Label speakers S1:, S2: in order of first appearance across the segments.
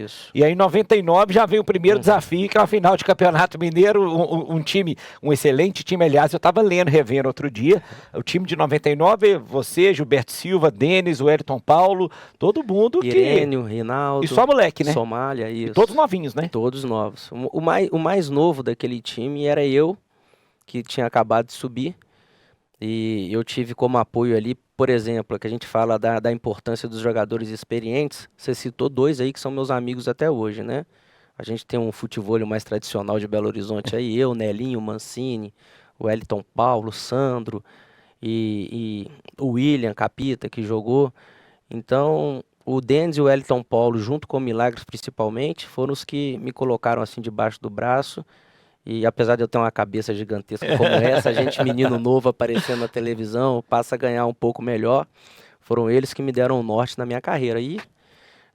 S1: Isso.
S2: E aí em 99 já veio o primeiro desafio, que é uma final de Campeonato Mineiro, um time, um excelente time, aliás, eu estava revendo outro dia, o time de 99, você, Gilberto Silva, Denis, Wellington Paulo, todo mundo
S1: Irênio, Rinaldo.
S2: E só moleque, né?
S1: Somália, isso.
S2: E todos novinhos, né?
S1: Todos novos. O mais novo daquele time era eu, que tinha acabado de subir. E eu tive como apoio ali, por exemplo, que a gente fala da importância dos jogadores experientes. Você citou dois aí que são meus amigos até hoje, né? A gente tem um futevôlei mais tradicional de Belo Horizonte aí, eu, Nelinho, Mancini, o Wellington Paulo, Sandro e o William Capita, que jogou. Então, o Denis e o Wellington Paulo, junto com o Milagres principalmente, foram os que me colocaram assim debaixo do braço. E apesar de eu ter uma cabeça gigantesca como essa, a gente, menino novo, aparecendo na televisão, passa a ganhar um pouco melhor. Foram eles que me deram o norte na minha carreira. E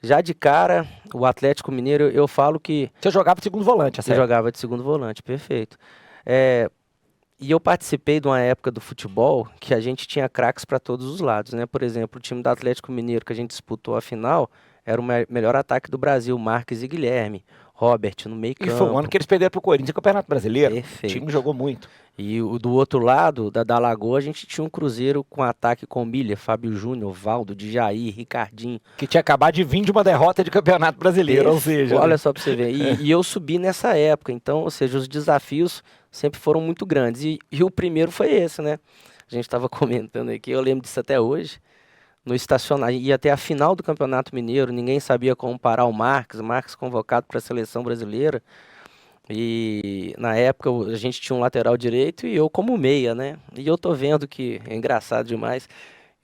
S1: já de cara, o Atlético Mineiro, eu falo que...
S2: Você jogava de segundo volante,
S1: Eu jogava de segundo volante, perfeito. E eu participei de uma época do futebol que a gente tinha craques para todos os lados, né? Por exemplo, o time do Atlético Mineiro que a gente disputou a final era o melhor ataque do Brasil, Marques e Guilherme. Robert no meio campo.
S2: E foi um ano que eles perderam pro Corinthians no Campeonato Brasileiro.
S1: Perfeito.
S2: O time jogou muito.
S1: E do outro lado, da Lagoa, a gente tinha um Cruzeiro com ataque com Milha, Fábio Júnior, Valdo, Djair, Ricardinho.
S2: Que tinha acabado de vir de uma derrota de Campeonato Brasileiro, ou seja...
S1: Olha só pra você ver. E eu subi nessa época, então, ou seja, os desafios sempre foram muito grandes. E o primeiro foi esse, né? A gente estava comentando aqui, eu lembro disso até hoje. No estacionamento, ia até a final do Campeonato Mineiro, ninguém sabia como parar o Marques convocado para a seleção brasileira. E na época a gente tinha um lateral direito e eu como meia, né? E eu tô vendo que é engraçado demais.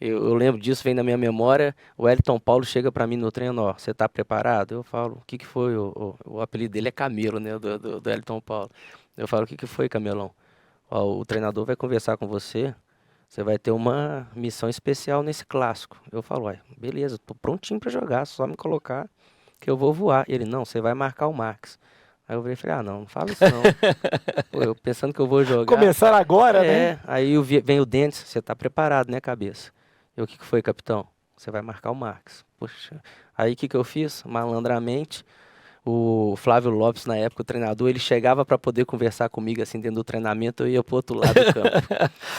S1: Eu lembro disso, vem na minha memória. O Wellington Paulo chega para mim no treino, ó, você tá preparado? Eu falo, o que que foi? O apelido dele é Camelo, né? Do Wellington Paulo. Eu falo, o que que foi, Camelão? Ó, o treinador vai conversar com você. Você vai ter uma missão especial nesse clássico. Eu falo, uai, beleza, tô prontinho para jogar, só me colocar que eu vou voar. Ele, não, você vai marcar o Marques. Aí eu falei, não fala isso não. Pô, eu pensando que eu vou jogar.
S2: Começaram agora, né?
S1: Aí vem o Dentes, você tá preparado, né, cabeça? Eu, o que foi, capitão? Você vai marcar o Marques. Poxa, aí o que eu fiz? Malandramente, o Flávio Lopes, na época, o treinador, ele chegava para poder conversar comigo, assim, dentro do treinamento, eu ia pro outro lado do campo.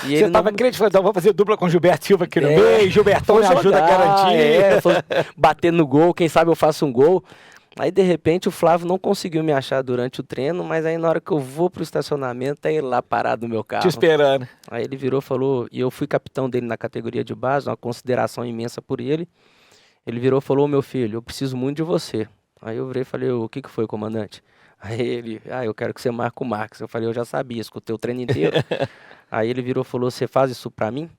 S1: E
S2: você tava crente, vou fazer dupla com o Gilberto Silva aqui no meio, Gilbertão me ajuda a garantir.
S1: Bater no gol, quem sabe eu faço um gol. Aí, de repente, o Flávio não conseguiu me achar durante o treino, mas aí na hora que eu vou pro estacionamento, tá ele lá parado no meu carro.
S2: Te esperando.
S1: Aí ele virou e falou, e eu fui capitão dele na categoria de base, uma consideração imensa por ele. Ele virou e falou, meu filho, eu preciso muito de você. Aí eu virei e falei, o que foi, comandante? Aí ele, eu quero que você marque o Marques. Eu falei, eu já sabia, escutei o treino inteiro. Aí ele virou e falou, você faz isso pra mim?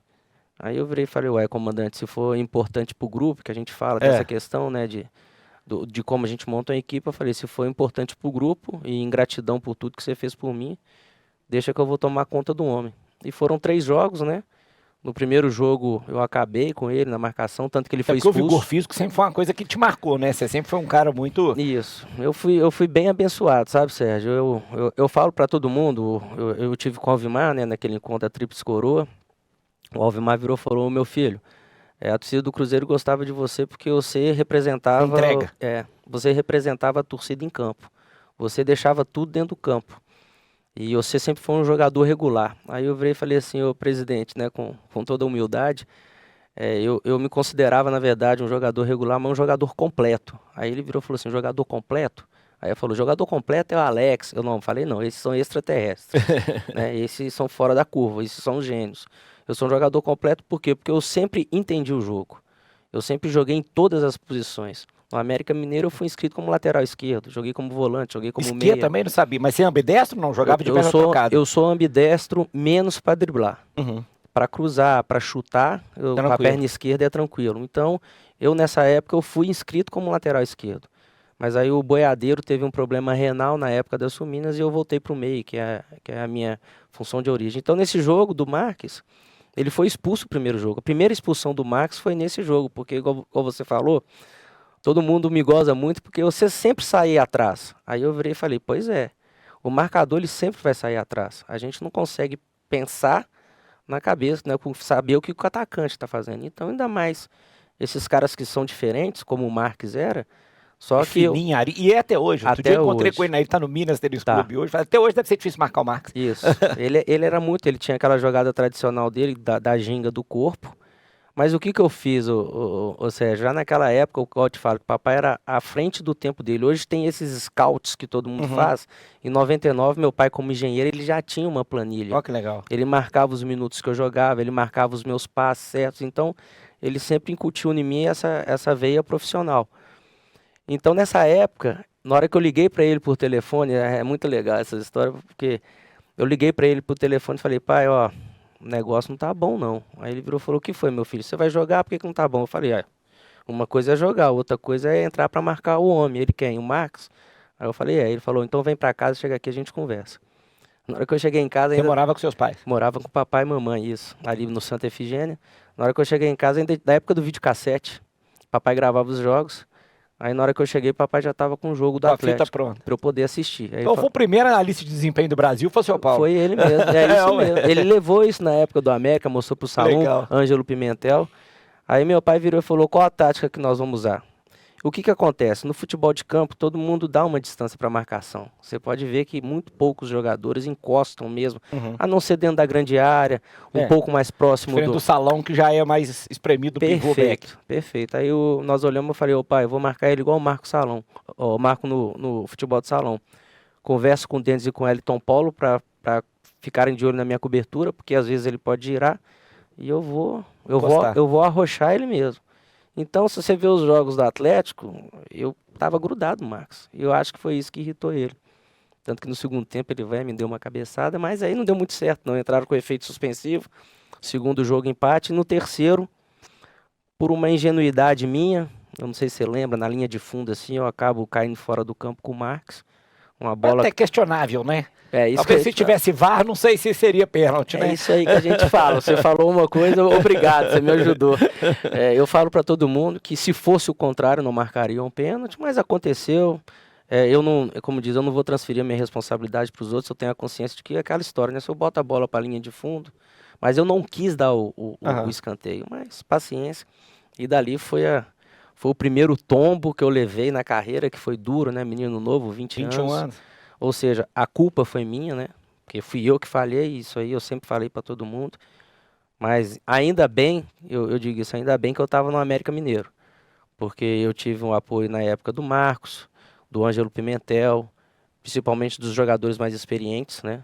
S1: Aí eu virei e falei, ué, comandante, se for importante pro grupo, que a gente fala dessa questão, né, de como a gente monta uma equipe, eu falei, se for importante pro grupo e em gratidão por tudo que você fez por mim, deixa que eu vou tomar conta do homem. E foram 3 jogos, né? No primeiro jogo eu acabei com ele na marcação, tanto que ele foi expulso.
S2: O vigor físico sempre foi uma coisa que te marcou, né? Você sempre foi um cara muito...
S1: Isso. Eu fui bem abençoado, sabe, Sérgio? Eu falo para todo mundo, eu tive com o Alvimar, né, naquele encontro da Tríplice Coroa. O Alvimar virou e falou, meu filho, a torcida do Cruzeiro gostava de você porque você representava...
S2: Entrega.
S1: Você representava a torcida em campo. Você deixava tudo dentro do campo. E você sempre foi um jogador regular. Aí eu virei e falei assim, ô presidente, né, com toda a humildade, eu me considerava, na verdade, um jogador regular, mas um jogador completo. Aí ele virou e falou assim, jogador completo? Aí eu falou, jogador completo é o Alex. Eu não falei, não, esses são extraterrestres. Né, esses são fora da curva, esses são gênios. Eu sou um jogador completo por quê? Porque eu sempre entendi o jogo. Eu sempre joguei em todas as posições. No América Mineiro eu fui inscrito como lateral esquerdo, joguei como volante, joguei como meia.
S2: Também não sabia, mas você é ambidestro? Não, jogava de perna trocada.
S1: Eu sou ambidestro menos para driblar. Para cruzar, para chutar, a perna esquerda é tranquilo. Então, eu nessa época eu fui inscrito como lateral esquerdo. Mas aí o Boiadeiro teve um problema renal na época das Suminas e eu voltei para o meio, que é a minha função de origem. Então, nesse jogo do Marques, ele foi expulso no primeiro jogo. A primeira expulsão do Marques foi nesse jogo, porque, igual você falou, todo mundo me goza muito porque você sempre sai atrás. Aí eu virei e falei, pois é, o marcador ele sempre vai sair atrás. A gente não consegue pensar na cabeça, né, saber o que o atacante está fazendo. Então, ainda mais esses caras que são diferentes, como o Marques era, Só que
S2: fininho, e é até hoje. Outro
S1: Até
S2: dia eu encontrei
S1: hoje.
S2: com ele, ele tá no Minas Tênis
S1: Tá.
S2: Clube hoje. Até hoje deve ser difícil marcar o Marcos.
S1: Isso. Ele era muito, ele tinha aquela jogada tradicional dele, da ginga do corpo. Mas o que que eu fiz, ou seja, já naquela época, o que eu te falo, que o papai era à frente do tempo dele. Hoje tem esses scouts que todo mundo faz. Em 99, meu pai, como engenheiro, ele já tinha uma planilha.
S2: Ó, que legal.
S1: Ele marcava os minutos que eu jogava, ele marcava os meus passes certos. Então, ele sempre incutiu em mim essa veia profissional. Então, nessa época, na hora que eu liguei para ele por telefone, é muito legal essa história, porque eu liguei para ele por telefone e falei, pai, ó, o negócio não tá bom não. Aí ele virou e falou, o que foi, meu filho? Você vai jogar? Por que que não tá bom? Eu falei, uma coisa é jogar, outra coisa é entrar para marcar o homem. Ele quem? O Marcos? Aí eu falei, Ele falou, então vem para casa, chega aqui, a gente conversa. Na hora que eu cheguei em casa,
S2: Você
S1: ainda
S2: morava com seus pais?
S1: morava com papai e mamãe, isso, ali no Santa Efigênia. Na hora que eu cheguei em casa, ainda da época do videocassete, papai gravava os jogos. Aí na hora que eu cheguei, papai já tava com o jogo do
S2: Com a fita
S1: Atlético,
S2: pronta.
S1: para eu poder assistir. Aí
S2: Então foi o primeiro analista de desempenho do Brasil, foi o seu Paulo?
S1: foi ele mesmo, é isso mesmo. Ele levou isso na época do América, mostrou pro salão,
S2: Legal.
S1: Ângelo Pimentel. Aí meu pai virou e falou, qual a tática que nós vamos usar? O que que acontece? No futebol de campo, todo mundo dá uma distância para marcação. Você pode ver que muito poucos jogadores encostam mesmo, a não ser dentro da grande área, um pouco mais próximo
S2: Diferente do salão, que já é mais espremido do pivô back.
S1: Perfeito, perfeito. Aí nós olhamos e falei, pai, eu vou marcar ele igual o Marco Salão, o Marco no futebol de salão. Converso com o Denis e com o Elton Paulo para ficarem de olho na minha cobertura, porque às vezes ele pode girar e eu vou arrochar ele mesmo. Então, se você vê os jogos do Atlético, eu tava grudado, Marcos. E eu acho que foi isso que irritou ele. Tanto que no segundo tempo ele me deu uma cabeçada, mas aí não deu muito certo, não. Entraram com efeito suspensivo. Segundo jogo, empate. No terceiro, por uma ingenuidade minha, eu não sei se você lembra, na linha de fundo assim, eu acabo caindo fora do campo com o Marcos. Uma bola...
S2: Até questionável, né?
S1: isso
S2: Talvez se tivesse VAR, não sei se seria pênalti, né?
S1: É isso aí que a gente fala. Você falou uma coisa, obrigado, você me ajudou. Eu falo para todo mundo que se fosse o contrário, não marcaria um pênalti, mas aconteceu. Eu não, como diz, eu não vou transferir a minha responsabilidade para os outros, eu tenho a consciência de que é aquela história, né? Se eu boto a bola para a linha de fundo, mas eu não quis dar o escanteio, mas paciência. E dali foi o primeiro tombo que eu levei na carreira, que foi duro, né? Menino novo, 21 anos. Ou seja, a culpa foi minha, né? Porque fui eu que falhei, isso aí eu sempre falei para todo mundo. Mas ainda bem, eu digo isso, ainda bem que eu estava no América Mineiro. Porque eu tive um apoio na época do Marcos, do Ângelo Pimentel, principalmente dos jogadores mais experientes, né?